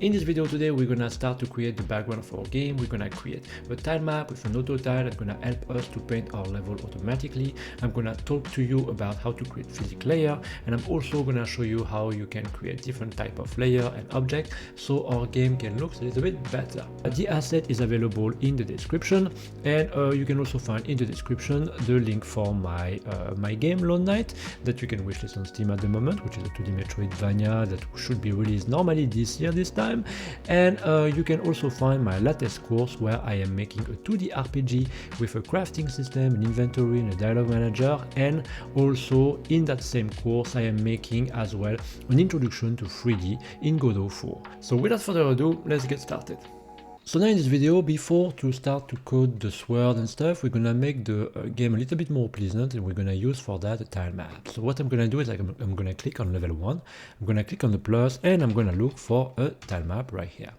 In this video today, we're gonna start to create the background of our game. We're gonna create a tile map with an auto tile that's gonna help us to paint our level automatically. I'm gonna talk to you about how to create physics layer, and I'm also gonna show you how you can create different type of layer and object so our game can look a little bit better. The asset is available in the description, and you can also find in the description the link for my game Lone Knight that you can wishlist on Steam at the moment, which is a 2D Metroidvania that should be released normally this year this time. And you can also find my latest course where I am making a 2D RPG with a crafting system, an inventory, and a dialogue manager. And also in that same course I am making as well an introduction to 3D in Godot 4. So without further ado, let's get started. So now in this video, before to start to code the sword and stuff, we're gonna make the game a little bit more pleasant, and we're gonna use for that a tile map. So what I'm gonna do is I'm gonna click on level 1, I'm gonna click on the plus, and I'm gonna look for a tile map right here.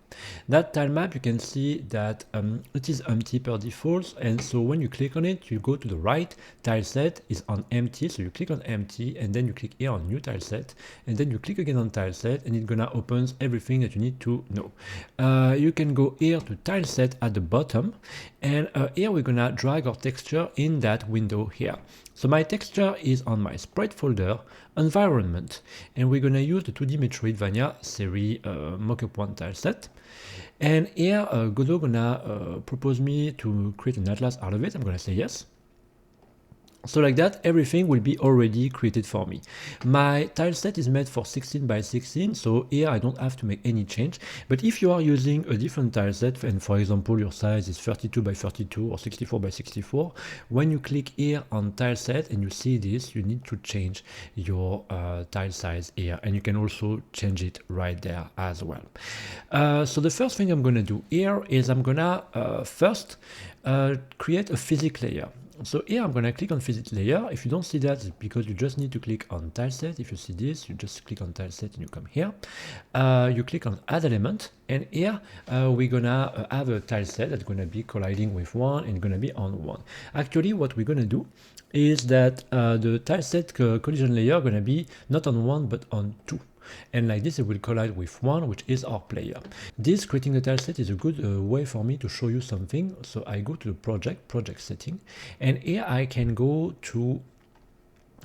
That tile map, you can see that it is empty per default, and so when you click on it, you go to the right, tile set is on empty, so you click on empty, and then you click here on new tile set, and then you click again on tile set, and it's gonna open everything that you need to know. You can go here to tile set at the bottom, and here we're gonna drag our texture in that window here. So my texture is on my sprite folder, environment, and we're gonna use the 2D Metroidvania series mockup 1 tile set. And here Godot gonna propose me to create an atlas out of it. I'm gonna say yes. So like that, everything will be already created for me. My tile set is made for 16 by 16, so here I don't have to make any change. But if you are using a different tile set, and for example your size is 32 by 32 or 64 by 64, when you click here on tile set and you see this, you need to change your tile size here, and you can also change it right there as well. So the first thing I'm gonna do here is I'm gonna first create a physics layer. So here I'm going to click on physics layer. If you don't see that, it's because you just need to click on tile set. If you see this, you just click on tile set and you come here. You click on add element, and here we're going to have a tile set that's going to be colliding with one and going to be on one. Actually, what we're going to do is that the tile set collision layer going to be not on one but on two. And like this, it will collide with one, which is our player. This creating a tile set is a good way for me to show you something. So I go to the project setting, and here I can go to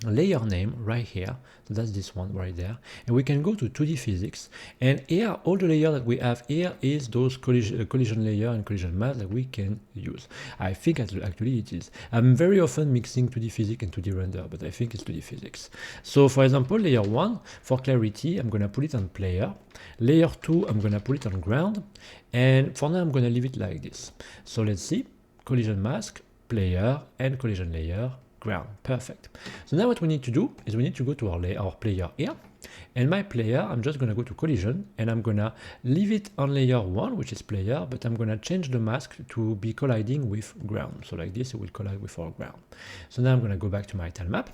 layer name right here. So that's this one right there, and we can go to 2D physics, and here all the layer that we have here is those collision layer and collision mask that we can use. I think actually it is. I'm very often mixing 2D physics and 2D render, but I think it's 2D physics. So for example, layer 1, for clarity, I'm gonna put it on player. Layer 2, I'm gonna put it on ground, and for now I'm gonna leave it like this. So let's see, collision mask, player, and collision layer, ground. Perfect. So now what we need to do is we need to go to our player here, and my player, I'm just going to go to collision, and I'm going to leave it on layer 1, which is player, but I'm going to change the mask to be colliding with ground. So like this, it will collide with our ground. So now I'm going to go back to my tile map,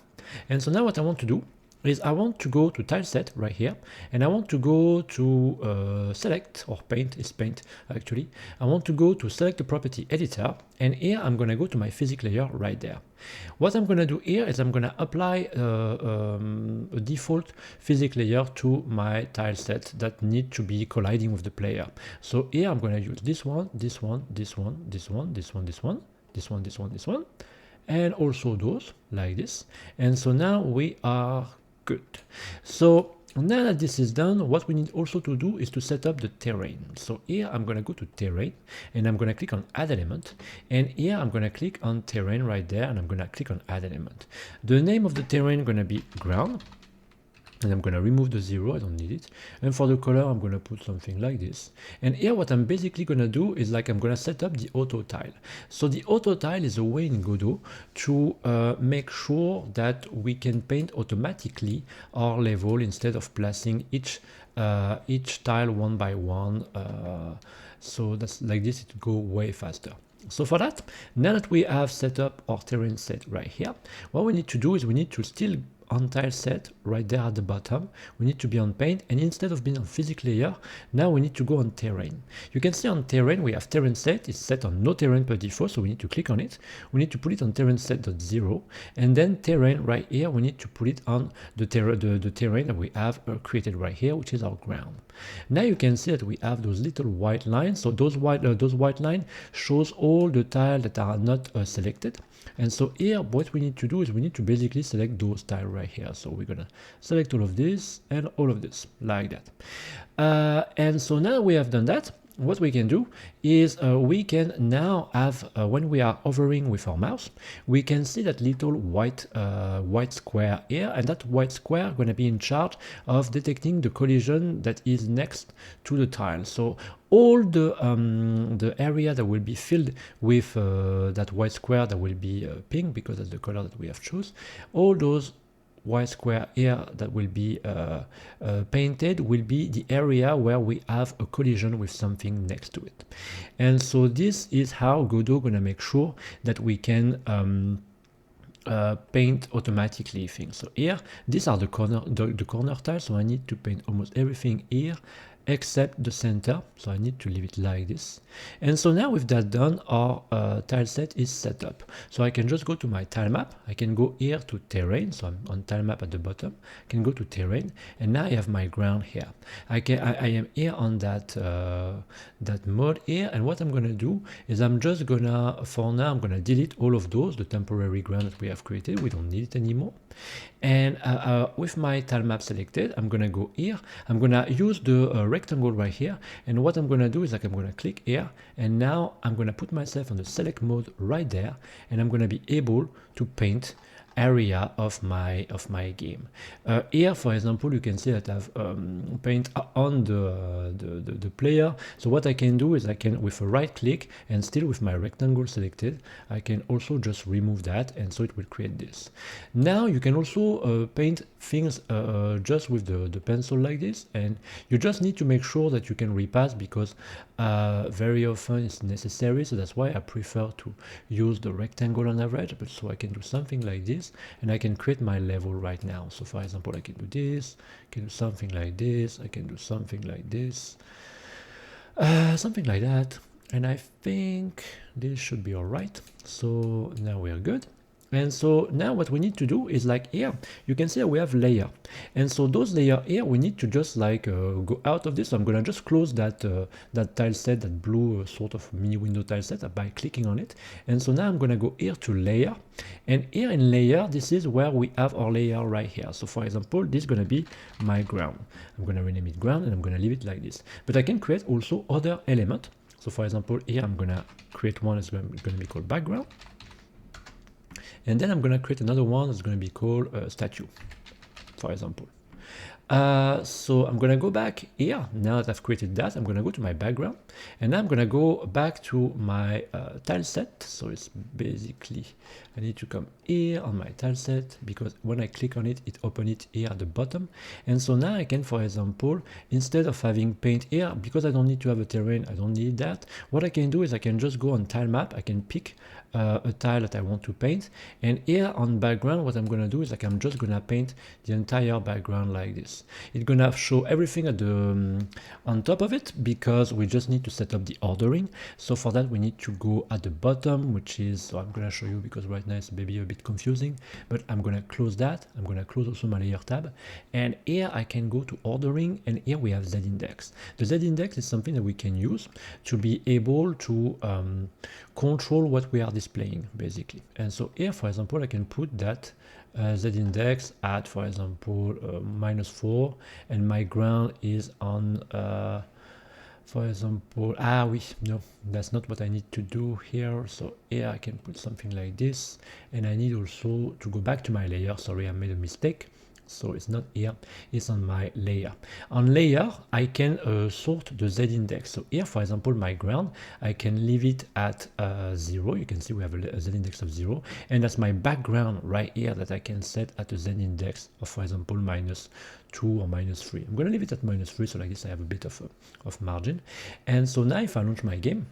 and so now what I want to do is I want to go to tile set right here, and I want to go to select, or paint is paint actually. I want to go to select the property editor, and here I'm going to go to my physics layer right there. What I'm going to do here is I'm going to apply a default physics layer to my tile set that need to be colliding with the player. So here I'm going to use this one, this one, this one, this one, this one, this one, this one, this one, this one, and also those like this. And so now we are good. So now that this is done, what we need also to do is to set up the terrain. So here I'm going to go to terrain, and I'm going to click on add element, and here I'm going to click on terrain right there, and I'm going to click on add element. The name of the terrain is going to be ground, and I'm going to remove the 0, I don't need it. And for the color, I'm going to put something like this. And here what I'm basically going to do is like I'm going to set up the auto tile. So the auto tile is a way in Godot to make sure that we can paint automatically our level instead of placing each tile one by one. So that's like this, it go way faster. So for that, now that we have set up our terrain set right here, what we need to do is we need to still on tile set right there at the bottom. We need to be on paint, and instead of being on physics layer, now we need to go on terrain. You can see on terrain we have terrain set. It's set on no terrain per default, so we need to click on it. We need to put it on terrain set.0, and then terrain right here, we need to put it on the terrain that we have created right here, which is our ground. Now you can see that we have those little white lines. So those white lines shows all the tiles that are not selected. And so here what we need to do is we need to basically select those tiles right here. So we're gonna select all of this and all of this like that. And so now we have done that, what we can do is we can now have, when we are hovering with our mouse, we can see that little white square here, and that white square going to be in charge of detecting the collision that is next to the tile. So all the area that will be filled with that white square that will be pink, because that's the color that we have chosen, all those white square here that will be painted will be the area where we have a collision with something next to it. And so this is how Godot gonna make sure that we can paint automatically things. So here, these are the corner tiles, so I need to paint almost everything here except the center, so I need to leave it like this. And so now with that done, our tile set is set up. So I can just go to my tile map, I can go here to terrain, so I'm on tile map at the bottom, I can go to terrain, and now I have my ground here. I am here on that mode here, and what I'm gonna do is I'm just gonna, for now, I'm gonna delete all of those, the temporary ground that we have created, we don't need it anymore. And with my tile map selected, I'm gonna go here, I'm gonna use the rectangle right here, and what I'm gonna do is like I'm gonna click here, and now I'm gonna put myself on the select mode right there, and I'm gonna be able to paint area of my game. Here, for example, you can see that I've paint on the player. So what I can do is I can, with a right click and still with my rectangle selected, I can also just remove that, and so it will create this. Now you can also paint things just with the pencil like this, and you just need to make sure that you can repass, because very often it's necessary. So that's why I prefer to use the rectangle on average. But so I can do something like this, and I can create my level right now. So for example, I can do this, I can do something like this, I can do something like this, something like that, and I think this should be all right. So now we are good. And so now what we need to do is, like here, you can see that we have layer. And so those layer here, we need to just like go out of this. So I'm gonna just close that that tile set, that blue sort of mini window tile set, by clicking on it. And so now I'm gonna go here to layer. And here in layer, this is where we have our layer right here. So for example, this is gonna be my ground. I'm gonna rename it ground, and I'm gonna leave it like this. But I can create also other element. So for example, here I'm gonna create one that's gonna be called background. And then I'm going to create another one that's going to be called statue, for example. So I'm going to go back here. Now that I've created that, I'm going to go to my background, and now I'm going to go back to my tile set. So it's basically, I need to come here on my tile set, because when I click on it, it opens it here at the bottom. And so now I can, for example, instead of having paint here, because I don't need to have a terrain, I don't need that. What I can do is I can just go on tile map, I can pick a tile that I want to paint, and here on background, what I'm gonna do is like I'm just gonna paint the entire background like this. It's gonna show everything at the on top of it, because we just need to set up the ordering. So for that we need to go at the bottom, which is, so I'm gonna show you because right now it's maybe a bit confusing, but I'm gonna close that. I'm gonna close also my layer tab, and here I can go to ordering, and here we have Z index. The Z index is something that we can use to be able to control what we are displaying, basically. And so here, for example, I can put that Z index at, for example, -4, and my ground is on, for example, no, that's not what I need to do here. So here I can put something like this, and I need also to go back to my layer. Sorry, I made a mistake. So it's not here, it's on my layer. On layer, I can sort the Z index. So here, for example, my ground, I can leave it at 0. You can see we have a Z index of 0. And that's my background right here that I can set at a Z index of, for example, -2 or -3. I'm going to leave it at -3, so like this I have a bit of margin. And so now if I launch my game,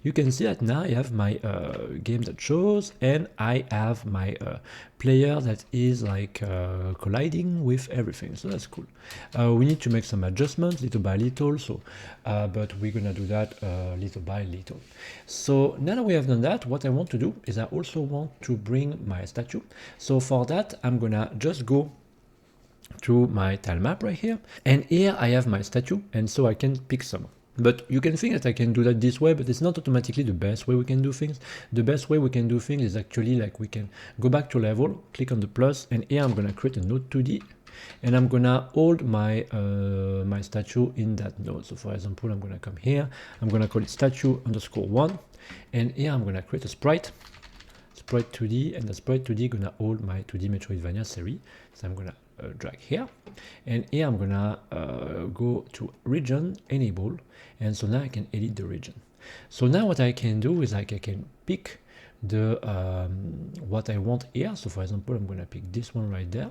you can see that now I have my game that shows, and I have my player that is like colliding with everything, so that's cool. We need to make some adjustments little by little, so but we're gonna do that little by little. So now that we have done that, what I want to do is I also want to bring my statue. So for that, I'm gonna just go to my tile map right here, and here I have my statue, and so I can pick some. But you can think that I can do that this way, but it's not automatically the best way we can do things. The best way we can do things is actually like we can go back to level, click on the plus, and here I'm gonna create a node 2D, and I'm gonna hold my my statue in that node. So for example, I'm gonna come here, I'm gonna call it statue underscore 1, and here I'm gonna create a sprite 2D, and the sprite 2D gonna hold my 2D Metroidvania series. So I'm gonna drag here, and here I'm gonna go to region, enable, and so now I can edit the region. So now what I can do is like I can pick the what I want here. So for example, I'm gonna pick this one right there.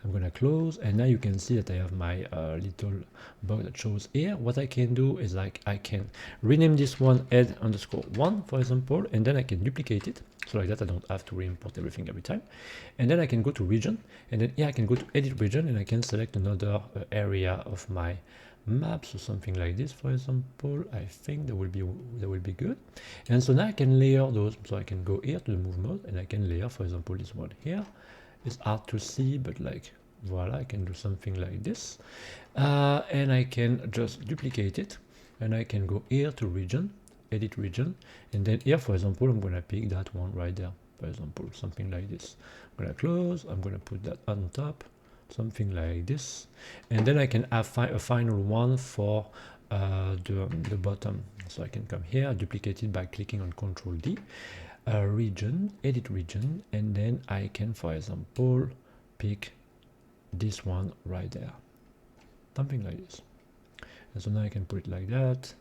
I'm gonna close, and now you can see that I have my little bug that shows here. What I can do is like I can rename this one head underscore 1, for example, and then I can duplicate it. So like that I don't have to re-import everything every time. And then I can go to region, and then here I can go to edit region, and I can select another area of my map, so something like this, for example. I think that will be good. And so now I can layer those. So I can go here to the move mode, and I can layer, for example, this one here. It's hard to see, but like voila, I can do something like this, and I can just duplicate it, and I can go here to region, edit region, and then here, for example, I'm gonna pick that one right there, for example, something like this. I'm gonna close, I'm gonna put that on top, something like this, and then I can have a final one for the bottom. So I can come here, duplicate it by clicking on Ctrl D, region, edit region, and then I can, for example, pick this one right there, something like this. And so now I can put it like that,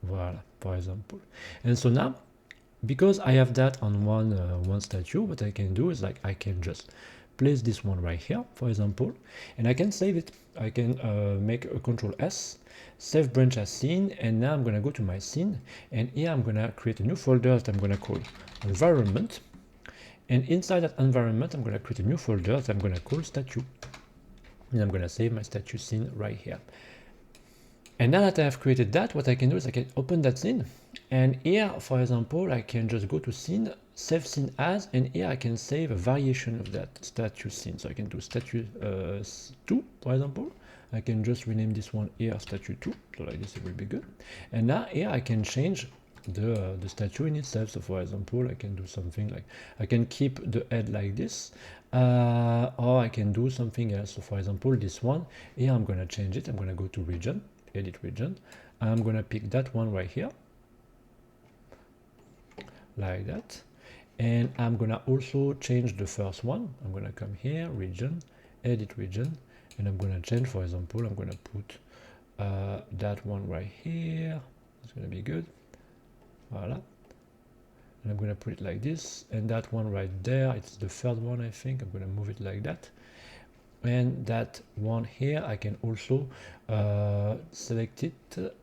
voila, for example. And so now, because I have that on one statue, what I can do is like I can just place this one right here, for example, and I can save it. I can make a Ctrl S, save branch as scene, and now I'm gonna go to my scene, and here I'm gonna create a new folder that I'm gonna call environment, and inside that environment I'm gonna create a new folder that I'm gonna call statue, and I'm gonna save my statue scene right here. And now that I have created that, what I can do is I can open that scene, and here, for example, I can just go to scene, save scene as, and here I can save a variation of that statue scene. So I can do statue 2, for example. I can just rename this one here statue 2, so like this it will be good. And now here I can change the statue in itself. So for example, I can do something like I can keep the head like this, or I can do something else. So for example, this one here, I'm gonna change it. I'm gonna go to region, edit region. I'm gonna pick that one right here, like that, and I'm gonna also change the first one. I'm gonna come here, region, edit region, and I'm gonna change, for example, I'm gonna put that one right here. It's gonna be good, voila, and I'm gonna put it like this, and that one right there, it's the third one, I think. I'm gonna move it like that, and that one here I can also select it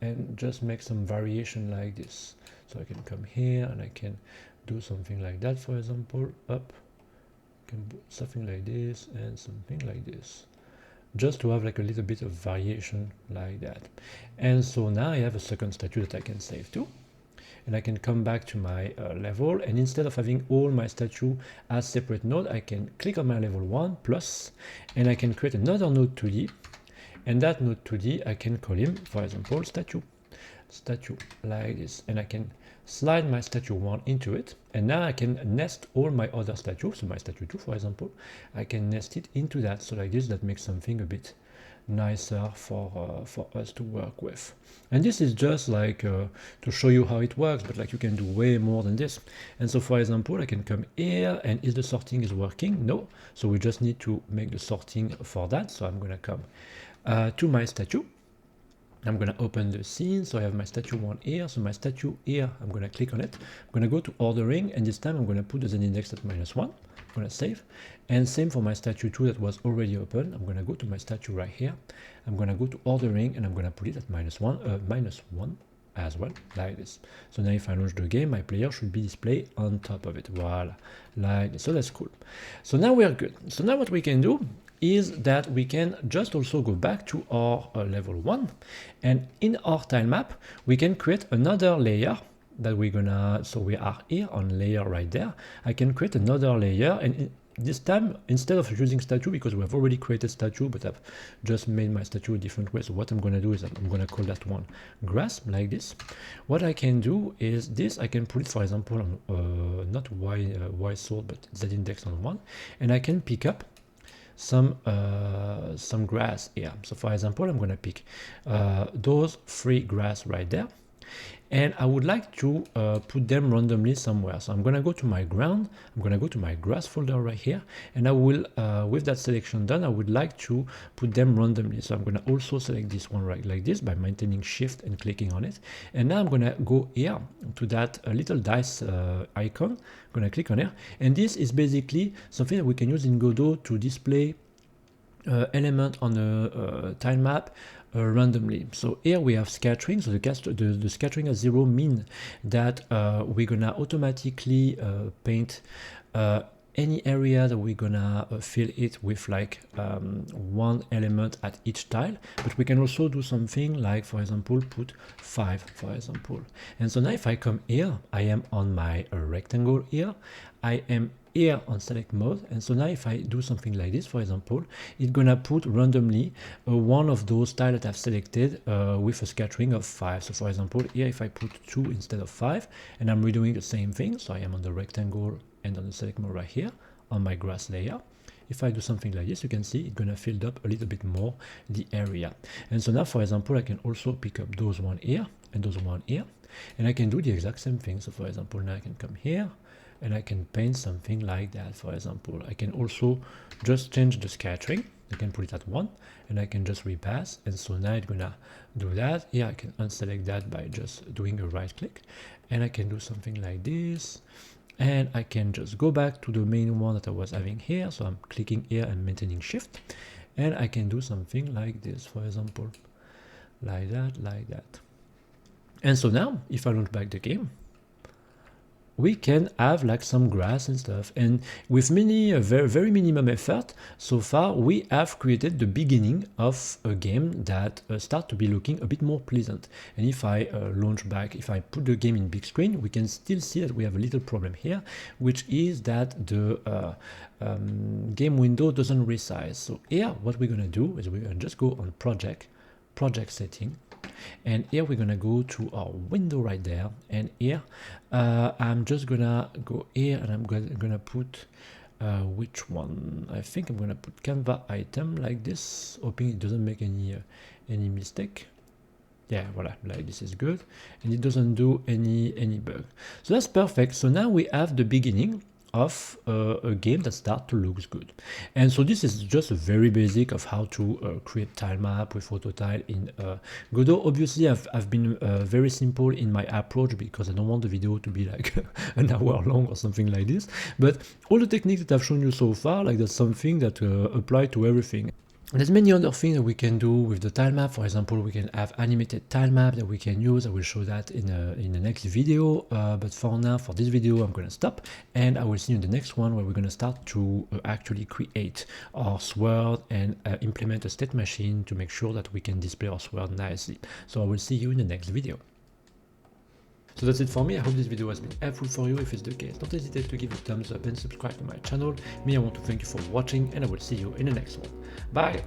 and just make some variation like this. So I can come here and I can do something like that, for example, up, can do something like this and something like this, just to have like a little bit of variation like that. And so now I have a second statue that I can save too, and I can come back to my level, and instead of having all my statue as separate node, I can click on my level 1 plus, and I can create another node 2D, and that node 2D I can call him, for example, statue like this, and I can slide my statue 1 into it, and now I can nest all my other statues. So my statue 2, for example, I can nest it into that, so like this, that makes something a bit nicer for us to work with. And this is just like to show you how it works, but like you can do way more than this. And so for example, I can come here, and is the sorting is working? No, so we just need to make the sorting for that. So I'm gonna come to my statue, I'm gonna open the scene, so I have my statue 1 here, so my statue here, I'm gonna click on it, I'm gonna go to ordering, and this time I'm gonna put the z-index at -1, I'm gonna save, and same for my statue 2 that was already open. I'm gonna go to my statue right here, I'm gonna go to ordering, and I'm gonna put it at -1, I'm gonna save, and same for my statue 1 that was already open. I'm gonna go to my statue right here, I'm gonna go to ordering, and I'm gonna put the z-index at -1, I'm gonna save, and same for my statue 2 that was already open. I'm gonna go to my statue right here, I'm gonna go to ordering, and I'm gonna put it at -1, as well, like this. So now if I launch the game, my player should be displayed on top of it. Voila, like this. So that's cool. So now we are good. So now what we can do is that we can just also go back to our level 1, and in our tile map we can create another layer that we're gonna, so we are here on layer right there. I can create another layer, and this time, instead of using statue, because we have already created statue, but I've just made my statue a different way. So what I'm going to do is I'm going to call that one grass, like this. What I can do is this, I can put it, for example, on not y sort, but z index on 1, and I can pick up some grass here. So for example, I'm going to pick those 3 grass right there. And I would like to put them randomly somewhere. So I'm going to go to my ground, I'm going to go to my grass folder right here, and I will, with that selection done, I would like to put them randomly. So I'm going to also select this one right like this by maintaining shift and clicking on it. And now I'm going to go here to that little dice icon. I'm going to click on it. And this is basically something that we can use in Godot to display element on a tile map randomly. So here we have scattering. So the scattering at 0 mean that we're gonna automatically paint any area that we're gonna fill it with like one element at each tile. But we can also do something like, for example, put 5, for example. And so now if I come here, I am on my rectangle here. I am here on select mode, and so now if I do something like this, for example, it's gonna put randomly one of those tiles that I've selected with a scattering of 5. So for example, here if I put 2 instead of 5, and I'm redoing the same thing, so I am on the rectangle and on the select mode right here on my grass layer. If I do something like this, you can see it's gonna fill up a little bit more the area. And so now, for example, I can also pick up those one here and those one here, and I can do the exact same thing. So for example, now I can come here and I can paint something like that. For example, I can also just change the scattering. I can put it at 1, and I can just repass. And so now it's gonna do that. Here I can unselect that by just doing a right click, and I can do something like this. And I can just go back to the main one that I was having here. So I'm clicking here and maintaining shift, and I can do something like this, for example, like that, like that. And so now if I launch back the game, we can have like some grass and stuff, and with very minimum effort so far, we have created the beginning of a game that start to be looking a bit more pleasant. And if I launch back, if I put the game in big screen, we can still see that we have a little problem here, which is that the game window doesn't resize. So here what we're gonna do is we're gonna just go on project setting, and here we're gonna go to our window right there, and here I'm just gonna go here, and I'm gonna put which one? I think I'm gonna put Canva item like this, hoping it doesn't make any mistake. Yeah, voila, like this is good, and it doesn't do any bug. So that's perfect. So now we have the beginning of a game that starts to look good. And so this is just a very basic of how to create tile map with autotile in Godot. Obviously I've been very simple in my approach because I don't want the video to be like an hour long or something like this, but all the techniques that I've shown you so far, like that's something that apply to everything. There's many other things that we can do with the tile map. For example, we can have animated tile map that we can use. I will show that in the next video. But for now, for this video, I'm going to stop, and I will see you in the next one where we're going to start to actually create our sword and implement a state machine to make sure that we can display our sword nicely. So I will see you in the next video. So that's it for me. I hope this video has been helpful for you. If it's the case, don't hesitate to give a thumbs up and subscribe to my channel. Me, I want to thank you for watching, and I will see you in the next one. Bye!